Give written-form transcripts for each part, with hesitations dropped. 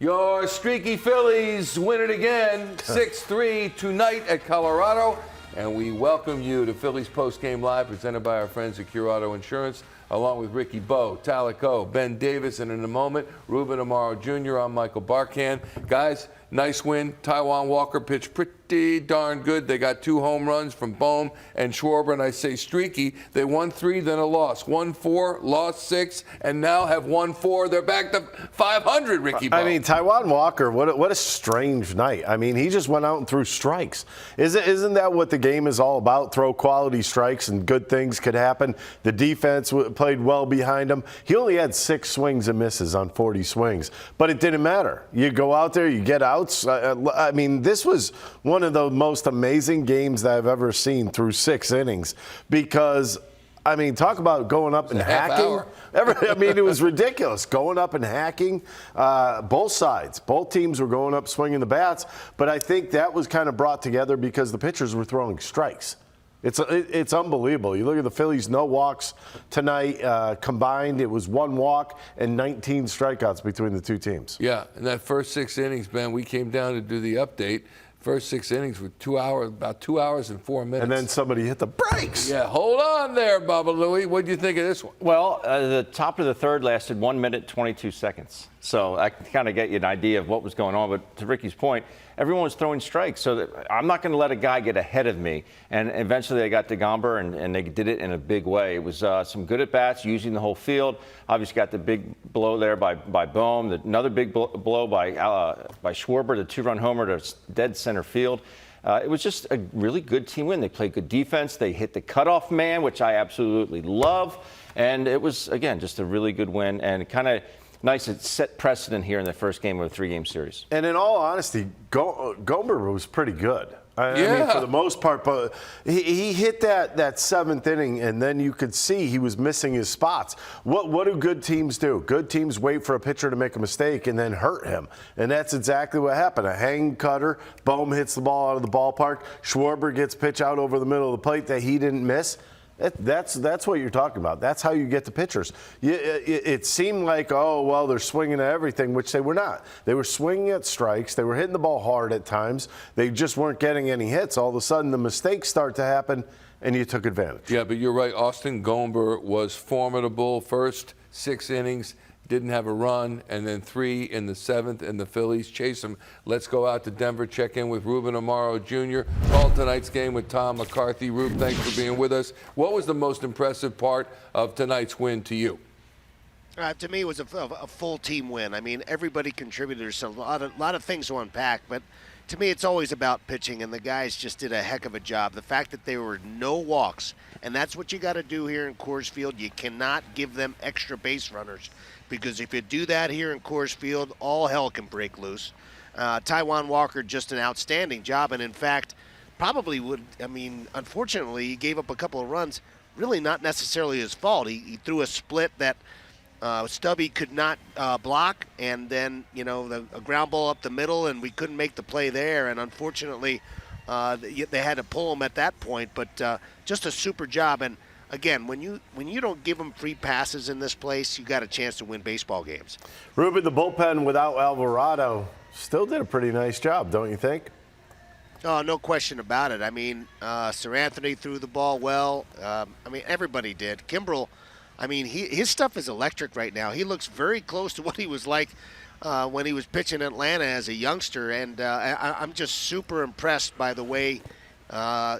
Your streaky Phillies win it again, 6-3 tonight at Colorado. And we welcome you to Phillies Postgame Live, presented by our friends at Cure Auto Insurance, along with Ricky Bo, Talico, Ben Davis, and in a moment, Reuben Amaro Jr. I'm Michael Barkan. Guys, nice win. Taijuan Walker pitched pretty darn good. They got 2 home runs from Bohm and Schwarber, and I say streaky. They won 3, then a loss. Won 4, lost 6, and now have won 4. They're back to 500, Ricky Bo. I mean, Taijuan Walker, what a strange night. I mean, he just went out and threw strikes. Isn't that what the game is all about? Throw quality strikes and good things could happen. The defense played well behind him. He only had 6 swings and misses on 40 swings, but it didn't matter. You go out there, you get outs. I mean, this was one of the most amazing games that I've ever seen through 6 innings because, I mean, talk about going up and hacking. I mean, it was ridiculous. Going up and hacking. Both sides, both teams were going up swinging the bats, but I think that was kind of brought together because the pitchers were throwing strikes. It's unbelievable. You look at the Phillies, no walks tonight. Combined, it was 1 walk and 19 strikeouts between the 2 teams. Yeah, in that first 6 innings, Ben, we came down to do the update. First 6 innings were 2 hours, about 2 hours and 4 minutes. And then somebody hit the brakes. Yeah, hold on there, Baba Louie. What do you think of this one? Well, the top of the third lasted 1 minute, 22 seconds. So I can kind of get you an idea of what was going on. But to Ricky's point, everyone was throwing strikes. So I'm not going to let a guy get ahead of me. And eventually they got to Gomber, and they did it in a big way. It was some good at-bats using the whole field. Obviously got the big blow there by Bohm. Another big blow by Schwarber, the 2-run homer to dead center field. It was just a really good team win. They played good defense. They hit the cutoff man, which I absolutely love. And it was, again, just a really good win and kind of nice. It set precedent here in the first game of a 3-game series. And in all honesty, Gomber was pretty good. I mean, for the most part, but he hit that 7th inning, and then you could see he was missing his spots. What do good teams do? Good teams wait for a pitcher to make a mistake and then hurt him, and that's exactly what happened. A hang cutter, Bohm hits the ball out of the ballpark. Schwarber gets pitch out over the middle of the plate that he didn't miss. That's what you're talking about. That's how you get the pitchers. It seemed like, oh, well, they're swinging at everything, which they were not. They were swinging at strikes. They were hitting the ball hard at times. They just weren't getting any hits. All of a sudden, the mistakes start to happen, and you took advantage. Yeah, but you're right. Austin Gomber was formidable. First 6 innings, didn't have a run, and then 3 in the 7th, and the Phillies chase him. Let's go out to Denver, check in with Reuben Amaro Jr. Call tonight's game with Tom McCarthy. Rube, thanks for being with us. What was the most impressive part of tonight's win to you? To me, it was a full team win. I mean, everybody contributed. There's a lot of things to unpack, but to me, it's always about pitching, and the guys just did a heck of a job. The fact that there were no walks, and that's what you got to do here in Coors Field. You cannot give them extra base runners, because if you do that here in Coors Field, all hell can break loose. Taijuan Walker, just an outstanding job, and in fact, probably would, I mean, unfortunately, he gave up a couple of runs, really not necessarily his fault. He threw a split that Stubby could not block, and then, you know, a ground ball up the middle, and we couldn't make the play there, and unfortunately, they had to pull him at that point, but just a super job. And again, when you don't give them free passes in this place, you got a chance to win baseball games. Reuben, the bullpen without Alvarado still did a pretty nice job, don't you think? Oh, no question about it. I mean, Sir Anthony threw the ball well. I mean, everybody did. Kimbrel, I mean, his stuff is electric right now. He looks very close to what he was like when he was pitching in Atlanta as a youngster, and I'm just super impressed by the way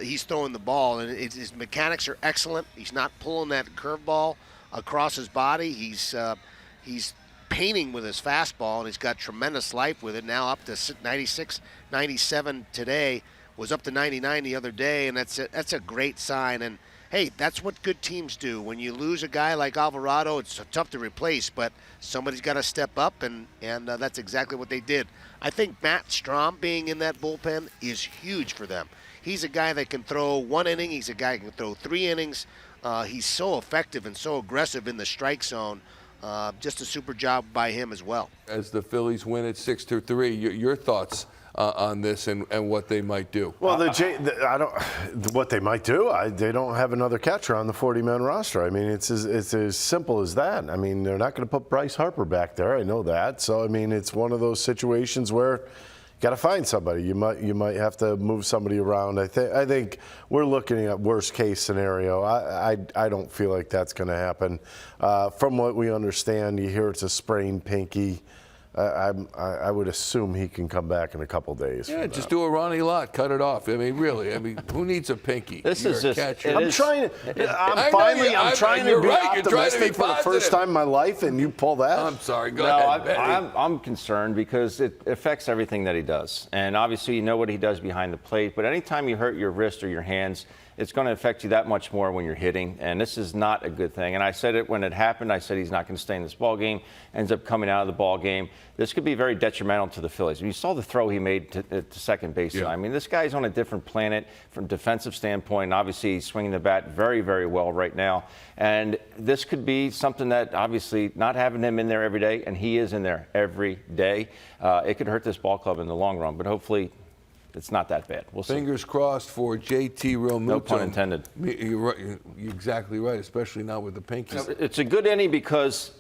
he's throwing the ball, and his mechanics are excellent. He's not pulling that curveball across his body. He's painting with his fastball, and he's got tremendous life with it. Now up to 96, 97 today. Was up to 99 the other day, and that's a great sign. And hey, that's what good teams do. When you lose a guy like Alvarado, it's tough to replace, but somebody's got to step up, and that's exactly what they did. I think Matt Strahm being in that bullpen is huge for them. He's a guy that can throw 1 inning. He's a guy that can throw 3 innings. He's so effective and so aggressive in the strike zone. Just a super job by him as well. As the Phillies win at 6-3, your thoughts on this and what they might do. Well, I don't. What they might do, they don't have another catcher on the 40-man roster. I mean, it's as simple as that. I mean, they're not going to put Bryce Harper back there. I know that. So I mean, it's one of those situations where you got to find somebody. You might have to move somebody around. I think we're looking at worst case scenario. I don't feel like that's going to happen. From what we understand, you hear it's a sprained pinky. I would assume he can come back in a couple days. Yeah, just do a Ronnie Lott, cut it off. I mean, really. I mean, who needs a pinky? This is just. I'm trying to be optimistic for the first time in my life, and you pull that. I'm sorry. Go ahead. I'm concerned because it affects everything that he does, and obviously you know what he does behind the plate. But anytime you hurt your wrist or your hands, it's going to affect you that much more when you're hitting, and this is not a good thing. And I said it when it happened. I said he's not going to stay in this ball game. Ends up coming out of the ball game. This could be very detrimental to the Phillies. You saw the throw he made to second base. Yeah. I mean, this guy's on a different planet from a defensive standpoint. And obviously, he's swinging the bat very, very well right now. And this could be something that obviously not having him in there every day, and he is in there every day, it could hurt this ball club in the long run. But hopefully, it's not that bad. We'll see. Fingers crossed for JT Realmuto. No pun intended. You're right. You're exactly right, especially now with the pinkies. It's a good inning because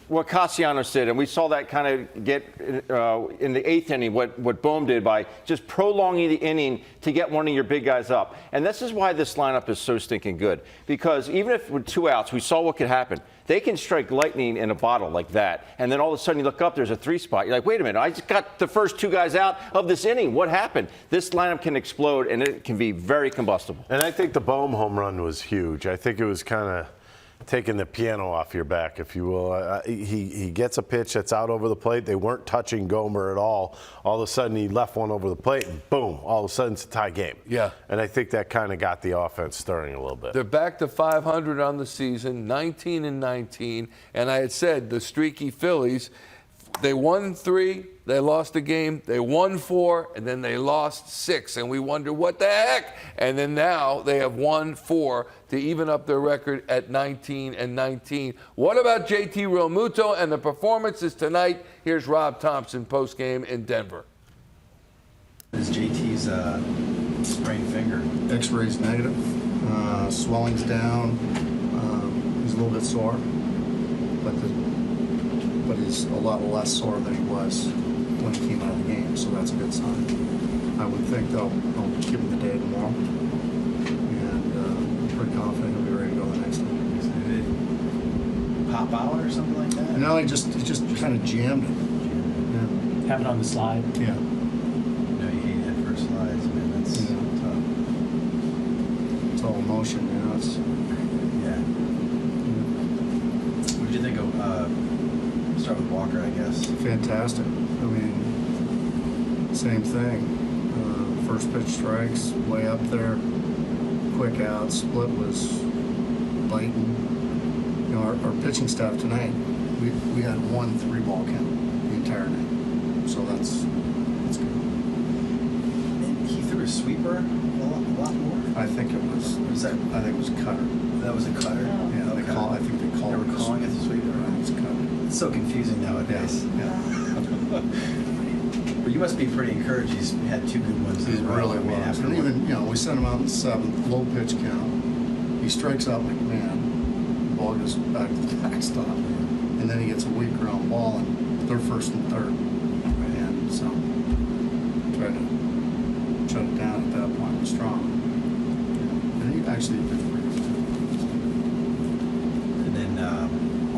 what Castellanos did, and we saw that kind of get in the eighth inning, what Bohm did by just prolonging the inning to get one of your big guys up. And this is why this lineup is so stinking good. Because even if with 2 outs, we saw what could happen. They can strike lightning in a bottle like that. And then all of a sudden you look up, there's a 3 spot. You're like, wait a minute, I just got the first 2 guys out of this inning. What happened? This lineup can explode, and it can be very combustible. And I think the Bohm home run was huge. I think it was kind of taking the piano off your back, if you will. He gets a pitch that's out over the plate. They weren't touching Gomer at all. All of a sudden, he left one over the plate, and boom, all of a sudden it's a tie game. Yeah. And I think that kind of got the offense stirring a little bit. They're back to 500 on the season, 19-19. And I had said the streaky Phillies, they won 3, they lost a game, they won 4, and then they lost 6. And we wonder, what the heck? And then now they have won 4 to even up their record at 19-19. What about JT Realmuto and the performances tonight? Here's Rob Thompson postgame in Denver. Is JT's sprained finger? X-ray's negative. Swelling's down. He's a little bit sore, but he's a lot less sore than he was when he came out of the game, so that's a good sign. I would think they'll give him the day tomorrow, and I'm pretty confident he'll be ready to go the next time. Did it pop out or something like that? No, he just kind of jammed it. Have it on the slide. Yeah. No, you hate head first slides, man. That's tough. It's all emotion, you know. It's Yeah. What did you think of? Start with Walker, I guess. fantastic. I mean, same thing. First pitch strikes, way up there. Quick out, split was biting. You know, our pitching staff tonight, we had 1 3-ball count the entire night. So that's good. And he threw a sweeper a lot more. I think it was cutter. That was a cutter. Yeah, Okay. I think they call They were it calling it the sweeper. Right, it's cutter. It's so confusing nowadays. Yeah. But you must be pretty encouraged. He's had 2 good ones. He's in a row. really I mean, was. after And even, we sent him out in the 7th, low pitch count. He strikes out McMahon. The ball goes back to the backstop. And then he gets a weak ground ball, and they're first and third. And so, tried to shut it down at that point. Was strong. And he actually did pretty good. And then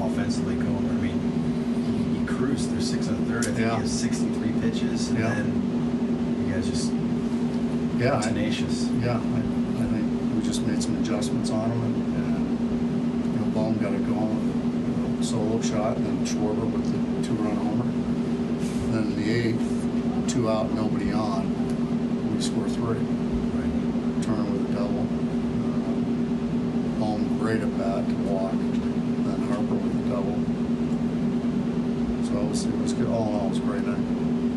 offensively, Comer, I mean, he cruised through 6 1/3. I think Yeah. he has 63 pitches. And Yeah. then you guys just Yeah, tenacious. I think we just made some adjustments on him, and Bohm got it going with a solo shot, and then Schwarber with the 2-run homer. And then in the 8th, 2 out, nobody on, we score 3. Right. Turner with a double. Bohm great at bat to walk. Then Harper with a double. So it was good. All in all, it was a great night.